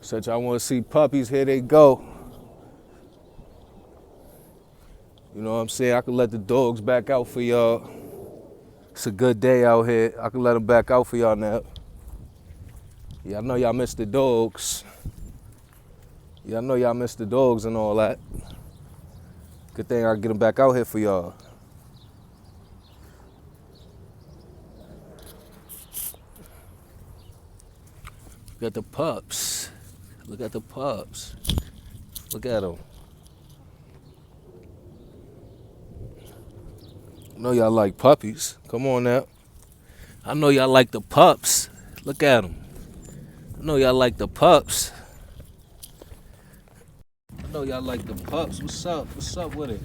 Said y'all want to see puppies, here they go. You know what I'm saying? I can let the dogs back out for y'all. It's a good day out here. I can let them back out for y'all now. Yeah, I know y'all miss the dogs. Yeah, I know y'all miss the dogs and all that. Good thing I can get them back out here for y'all. Look at the pups. Look at the pups. Look at them. I know y'all like puppies. Come on now. I know y'all like the pups. Look at them. I know y'all like the pups. I know y'all like the pups. What's up? What's up with it?